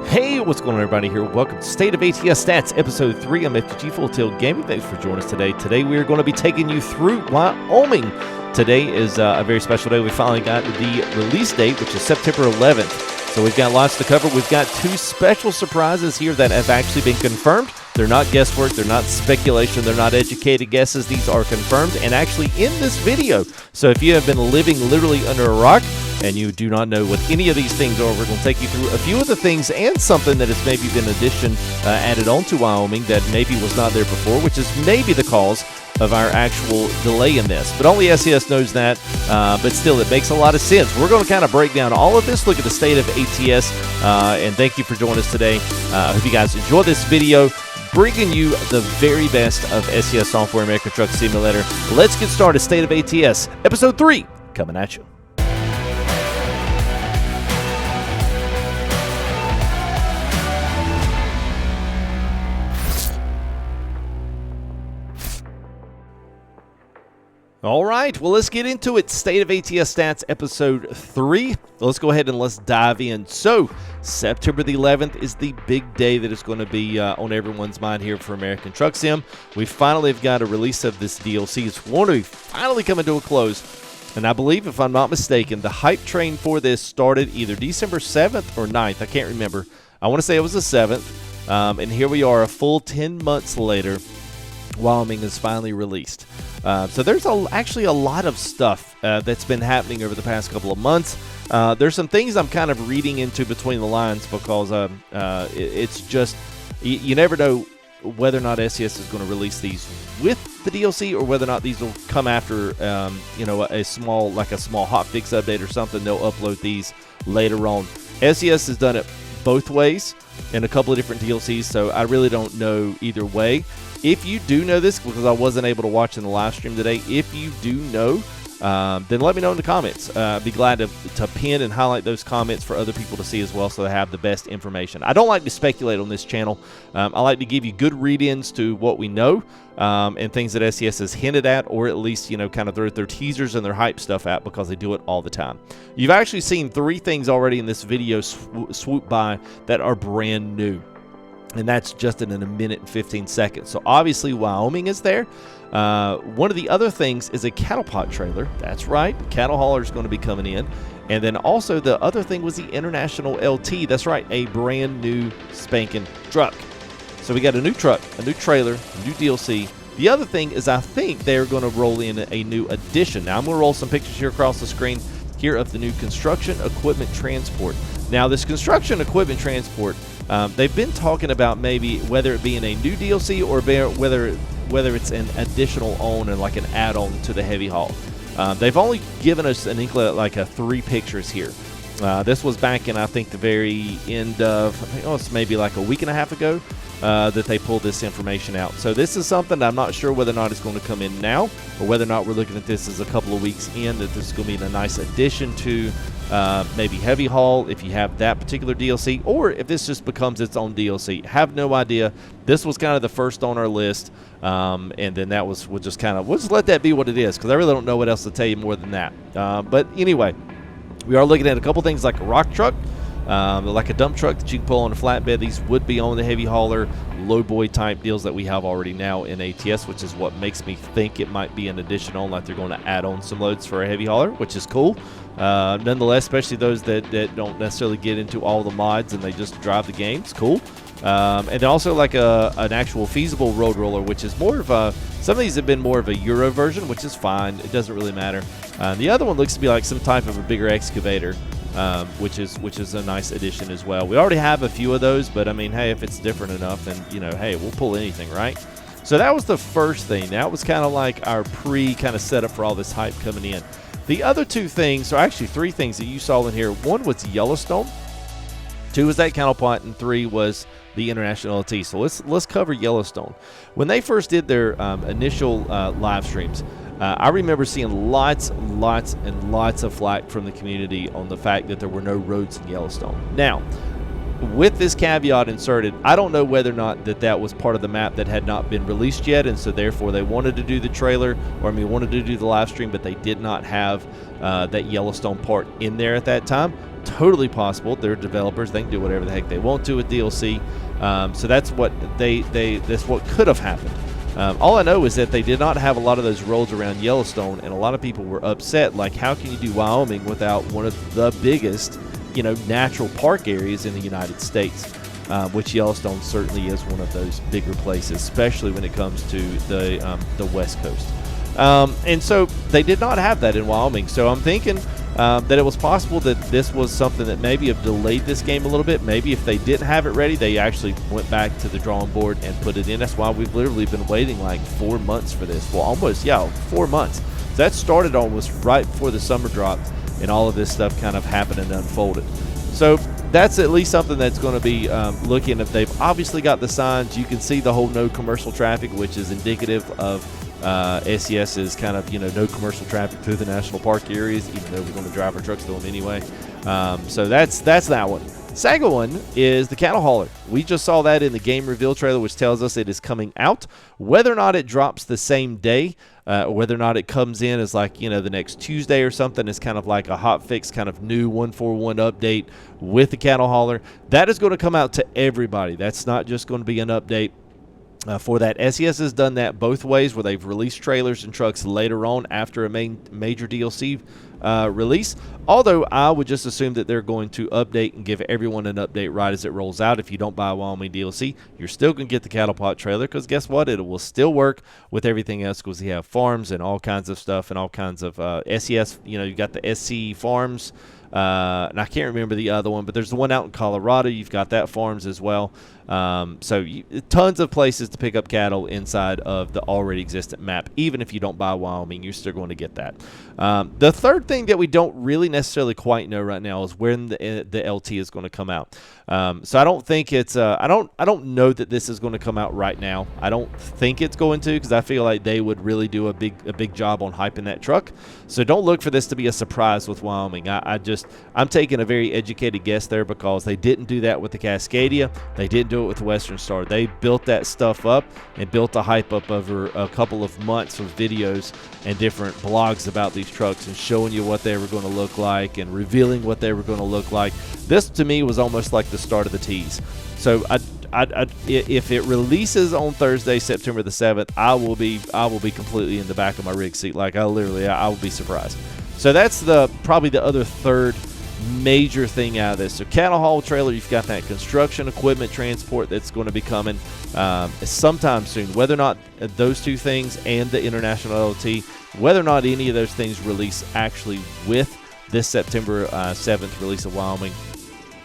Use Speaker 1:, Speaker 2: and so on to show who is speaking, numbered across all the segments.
Speaker 1: Hey, what's going on, everybody? Here, welcome to State of ATS Stats, Episode 3. I'm FTG Full Tilt Gaming. Thanks for joining us today. Today, we are going to be taking you through Wyoming. Today is a very special day. We finally got the release date, which is September 11th. So we've got lots to cover. We've got two special surprises here that have actually been confirmed. They're not guesswork. They're not speculation. They're not educated guesses. These are confirmed and actually in this video. So if you have been living literally under a rock and you do not know what any of these things are, we're going to take you through a few of the things and something that has maybe been added on to Wyoming that maybe was not there before, which is maybe the cause of our actual delay in this. But only SES knows that, but still, it makes a lot of sense. We're going to kind of break down all of this, look at the state of ATS, and thank you for joining us today. I hope you guys enjoy this video, bringing you the very best of SES Software American Truck Simulator. Let's get started. State of ATS, Episode 3, coming at you. All right, well, let's get into it. State of ATS Stats, Episode 3. Let's go ahead and let's dive in. So, September the 11th is the big day that is going to be on everyone's mind here for American Truck Sim. We finally have got a release of this DLC. It's going to be finally coming to a close. And I believe, if I'm not mistaken, the hype train for this started either December 7th or 9th. I can't remember. I want to say it was the 7th. And here we are, a full 10 months later. Wyoming is finally released. So there's actually a lot of stuff that's been happening over the past couple of months. There's some things I'm kind of reading into between the lines because it's just, you never know whether or not SES is going to release these with the DLC or whether or not these will come after, a small hotfix update or something. They'll upload these later on. SES has done it both ways in a couple of different DLCs, so I really don't know either way. If you do know this, because I wasn't able to watch in the live stream today, if you do know, then let me know in the comments. I'd be glad to pin and highlight those comments for other people to see as well so they have the best information. I don't like to speculate on this channel. I like to give you good read-ins to what we know and things that SES has hinted at, or at least, kind of their teasers and their hype stuff at, because they do it all the time. You've actually seen 3 things already in this video swoop by that are brand new. And that's just in a minute and 15 seconds. So obviously Wyoming is there. One of the other things is a cattle pot trailer. That's right. The cattle hauler is going to be coming in. And then also the other thing was the International LT. That's right. A brand new spanking truck. So we got a new truck, a new trailer, a new DLC. The other thing is I think they're going to roll in a new addition. Now I'm going to roll some pictures here across the screen here of the new construction equipment transport. Now this construction equipment transport, they've been talking about maybe whether it be in a new DLC or whether it's an additional own and like an add-on to the heavy haul. They've only given us an inkling, like 3 pictures here. This was back in, I think, the very end of, it's maybe like a week and a half ago that they pulled this information out. So this is something I'm not sure whether or not it's going to come in now, or whether or not we're looking at this as a couple of weeks in, that this is going to be a nice addition to maybe heavy haul if you have that particular DLC, or if this just becomes its own DLC. Have no idea. This was kind of the first on our list, and then that was, we'll just let that be what it is, because I really don't know what else to tell you more than that. But anyway, we are looking at a couple things like a rock truck, like a dump truck that you can pull on a flatbed. These would be on the heavy hauler, low boy type deals that we have already now in ATS, which is what makes me think it might be an additional, like they're going to add on some loads for a heavy hauler, which is cool. Nonetheless, especially those that don't necessarily get into all the mods and they just drive the game. It's cool. And also like an actual feasible road roller, which is more of a, some of these have been more of a Euro version, which is fine. It doesn't really matter. The other one looks to be like some type of a bigger excavator, which is a nice addition as well. We already have a few of those, but I mean, hey, if it's different enough, then, hey, we'll pull anything, right? So that was the first thing. That was kind of like our kind of setup for all this hype coming in. The other 2 things, or actually 3 things that you saw in here, 1 was Yellowstone, 2 was that cattle pot, and 3 was the International LT. So let's cover Yellowstone. When they first did their initial live streams, I remember seeing lots and lots of flack from the community on the fact that there were no roads in Yellowstone. Now, with this caveat inserted, I don't know whether or not that was part of the map that had not been released yet, and so therefore they wanted to do the trailer, or wanted to do the live stream, but they did not have that Yellowstone part in there at that time. totally possible. They're developers; they can do whatever the heck they want to with DLC. So that's what that's what could have happened. All I know is that they did not have a lot of those roads around Yellowstone, and a lot of people were upset. Like, how can you do Wyoming without one of the biggest, natural park areas in the United States? Which Yellowstone certainly is one of those bigger places, especially when it comes to the West Coast. And so they did not have that in Wyoming. So I'm thinking that it was possible that this was something that maybe have delayed this game a little bit. Maybe if they didn't have it ready, they actually went back to the drawing board and put it in. That's why we've literally been waiting like 4 months for this. Well, almost, 4 months. So that started almost right before the summer dropped, and all of this stuff kind of happened and unfolded. So that's at least something that's going to be looking. If they've obviously got the signs, you can see the whole no commercial traffic, which is indicative of SES is kind of, no commercial traffic through the national park areas, even though we're going to drive our trucks through them anyway. So that's that one. Second one is the cattle hauler. We just saw that in the game reveal trailer, which tells us it is coming out. Whether or not it drops the same day, or whether or not it comes in as like, the next Tuesday or something, is kind of like a hot fix, kind of new 141 update with the cattle hauler. That is going to come out to everybody. That's not just going to be an update for that. SES has done that both ways, where they've released trailers and trucks later on after a major DLC release. Although I would just assume that they're going to update and give everyone an update right as it rolls out. If you don't buy Wyoming DLC, you're still going to get the cattle pot trailer, because guess what? It will still work with everything else, because you have farms and all kinds of stuff and all kinds of SES. You've got the SC farms. And I can't remember the other one, but there's the one out in Colorado. You've got that farms as well. Tons of places to pick up cattle inside of the already existent map. Even if you don't buy Wyoming, you're still going to get that. The third thing that we don't really necessarily quite know right now is when the LT is going to come out. So I don't think it's I don't know that this is going to come out right now. I don't think it's going to, because I feel like they would really do a big job on hyping that truck. So don't look for this to be a surprise with Wyoming. I'm taking a very educated guess there, because they didn't do that with the Cascadia. They didn't do it with the Western Star. They built that stuff up and built the hype up over a couple of months of videos and different blogs about these trucks, and showing you what they were going to look like and revealing what they were going to look like. This to me was almost like the start of the tease. So if it releases on Thursday, September the 7th, I will be completely in the back of my rig seat. Like, I will be surprised. So that's probably the other third major thing out of this. So cattle haul trailer, you've got that construction equipment transport that's going to be coming sometime soon. Whether or not those two things and the international LT, whether or not any of those things release actually with this September 7th release of Wyoming,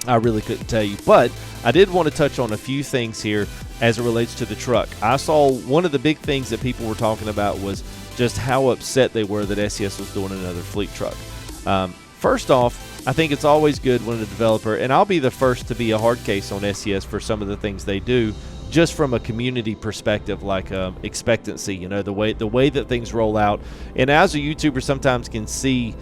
Speaker 1: I really couldn't tell you. But I did want to touch on a few things here as it relates to the truck. I saw one of the big things that people were talking about was just how upset they were that SES was doing another fleet truck. First off, I think it's always good when a developer, and I'll be the first to be a hard case on SES for some of the things they do, just from a community perspective, like expectancy, the way that things roll out. And as a YouTuber, sometimes can see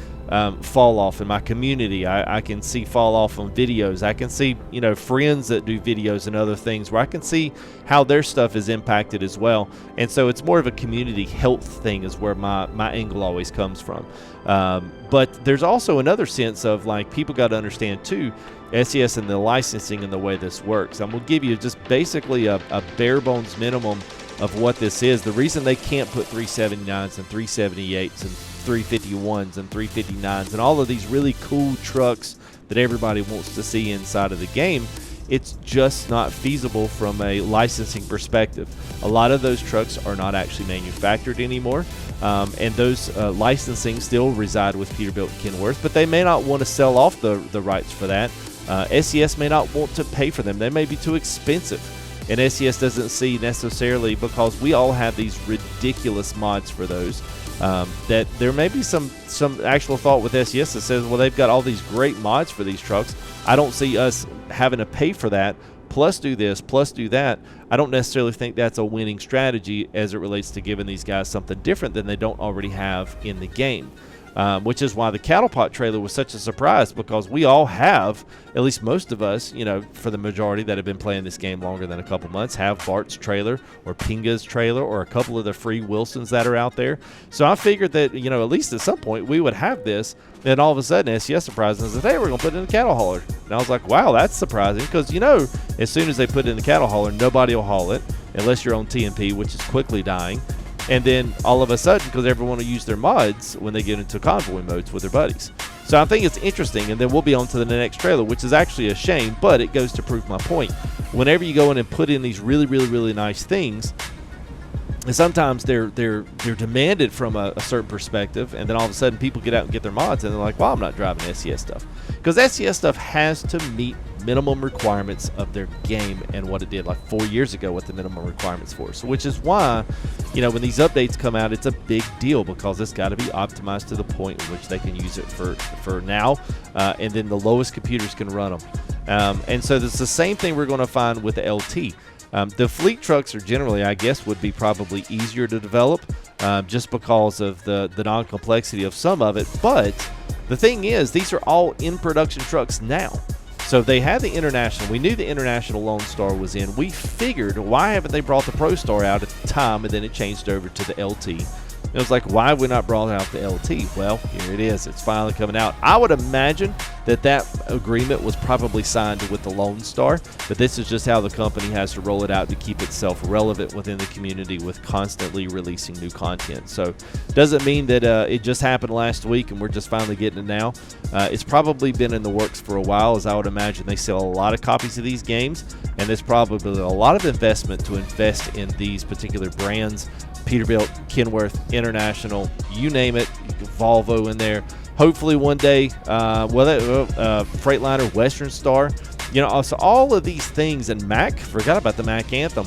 Speaker 1: fall off in my community. I can see fall off on videos. I can see, friends that do videos and other things where I can see how their stuff is impacted as well. And so it's more of a community health thing is where my angle always comes from. But there's also another sense of, like, people got to understand too, SES and the licensing and the way this works. I'm going to give you just basically a bare bones minimum of what this is. The reason they can't put 379s and 378s and 351s and 359s and all of these really cool trucks that everybody wants to see inside of the game, it's just not feasible from a licensing perspective. A lot of those trucks are not actually manufactured anymore, and those licensing still reside with Peterbilt and Kenworth, but they may not want to sell off the rights for that. SES may not want to pay for them. They may be too expensive. And SES doesn't see necessarily, because we all have these ridiculous mods for those, that there may be some actual thought with SES that says, well, they've got all these great mods for these trucks. I don't see us having to pay for that, plus do this, plus do that. I don't necessarily think that's a winning strategy as it relates to giving these guys something different than they don't already have in the game. which is why the cattle pot trailer was such a surprise, because we all have, at least most of us, for the majority that have been playing this game longer than a couple months, have Bart's trailer or Pinga's trailer or a couple of the free Wilsons that are out there. So I figured that, at least at some point we would have this. Then all of a sudden, SCS surprised us and said, hey, we're going to put it in the cattle hauler. And I was like, wow, that's surprising, because, as soon as they put it in the cattle hauler, nobody will haul it unless you're on TMP, which is quickly dying. And then all of a sudden, because everyone will use their mods when they get into convoy modes with their buddies. So I think it's interesting, and then we'll be on to the next trailer, which is actually a shame, but it goes to prove my point. Whenever you go in and put in these really, really, really nice things, and sometimes they're demanded from a certain perspective, and then all of a sudden people get out and get their mods, and they're like, well, I'm not driving SCS stuff. Because SCS stuff has to meet minimum requirements of their game and what it did like 4 years ago, what the minimum requirements for. So which is why, when these updates come out, it's a big deal, because it's got to be optimized to the point in which they can use it for now, and then the lowest computers can run them. And so it's the same thing we're going to find with the LT. The fleet trucks are generally, I guess, would be probably easier to develop, just because of the non-complexity of some of it. But the thing is, these are all in production trucks now. So they had the International. We knew the International Lone Star was in. We figured, why haven't they brought the Pro Star out at the time, and then it changed over to the LT? It was like, why have we not brought out the LT? Well, here it is. It's finally coming out. I would imagine that agreement was probably signed with the Lone Star, but this is just how the company has to roll it out to keep itself relevant within the community with constantly releasing new content. So doesn't mean that it just happened last week and we're just finally getting it now. It's probably been in the works for a while, as I would imagine they sell a lot of copies of these games, and there's probably a lot of investment to invest in these particular brands. Peterbilt, Kenworth, International, you name it, Volvo in there. Hopefully one day, Freightliner, Western Star, so all of these things, and Mack, forgot about the Mack Anthem.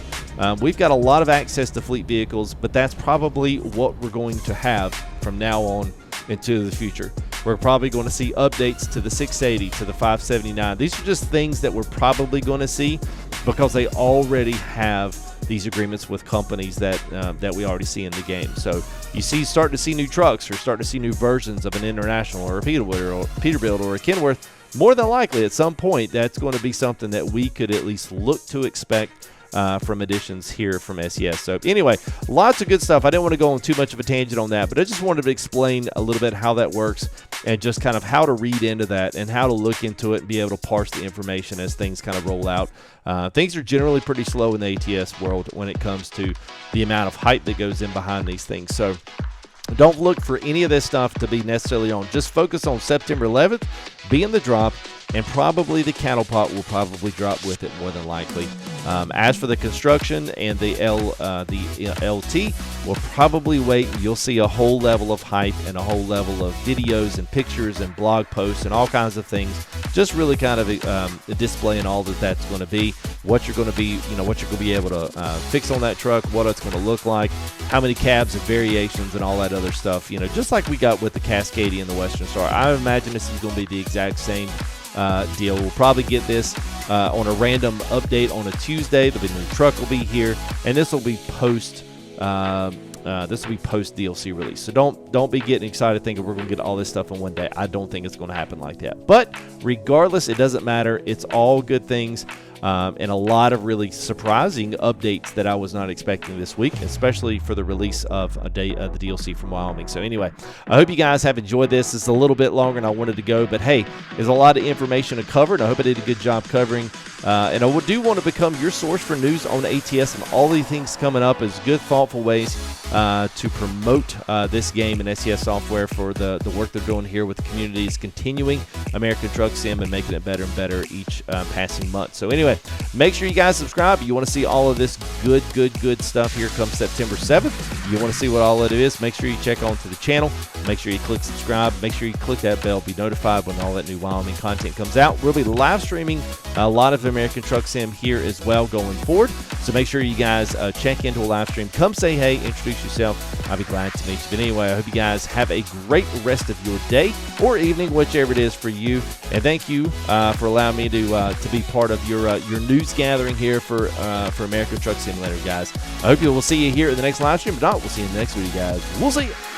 Speaker 1: We've got a lot of access to fleet vehicles, but that's probably what we're going to have from now on into the future. We're probably going to see updates to the 680, to the 579. These are just things that we're probably going to see, because they already have these agreements with companies that we already see in the game. So you starting to see new trucks, or starting to see new versions of an International or a Peterbilt or a Kenworth. More than likely, at some point, that's going to be something that we could at least look to expect from additions here from SCS. So anyway, lots of good stuff. I didn't want to go on too much of a tangent on that, but I just wanted to explain a little bit how that works, and just kind of how to read into that and how to look into it and be able to parse the information as things kind of roll out. Things are generally pretty slow in the ATS world when it comes to the amount of hype that goes in behind these things. So don't look for any of this stuff to be necessarily on. Just focus on September 11th being the drop, and probably the cattle pot will probably drop with it more than likely. As for the construction and the LT, we'll probably wait. You'll see a whole level of hype and a whole level of videos and pictures and blog posts and all kinds of things, just really kind of displaying all that's going to be, what you're going to be, what you're going to be able to fix on that truck, what it's going to look like, how many cabs and variations and all that other stuff. Just like we got with the Cascadia and the Western Star. I imagine this is going to be the exact same deal. We'll probably get this on a random update on a Tuesday. The new truck will be here, and this will be post DLC release. So don't be getting excited thinking we're going to get all this stuff in one day. I don't think it's going to happen like that. But regardless, it doesn't matter. It's all good things. And a lot of really surprising updates that I was not expecting this week, especially for the release of the DLC from Wyoming. So anyway, I hope you guys have enjoyed this. It's a little bit longer than I wanted to go, but hey, there's a lot of information to cover, and I hope I did a good job covering. And I do want to become your source for news on ATS and all these things coming up as good, thoughtful ways to promote this game and SCS software for the work they're doing here with the community, is continuing American Truck Sim and making it better and better each passing month. So anyway, make sure you guys subscribe. You want to see all of this good stuff here come September 7th. You want to see what all of it is, make sure you check onto the channel. Make sure you click subscribe. Make sure you click that bell, be notified when all that new Wyoming content comes out. We'll be live streaming a lot of American Truck Sim here as well going forward. So make sure you guys check into a live stream. Come say hey, introduce yourself. I'll be glad to meet you. But anyway, I hope you guys have a great rest of your day or evening, whichever it is for you. And thank you for allowing me to be part of your news gathering here for American Truck Simulator, guys. I hope you will see you here in the next live stream. If not, we'll see you in the next video, guys. We'll see you.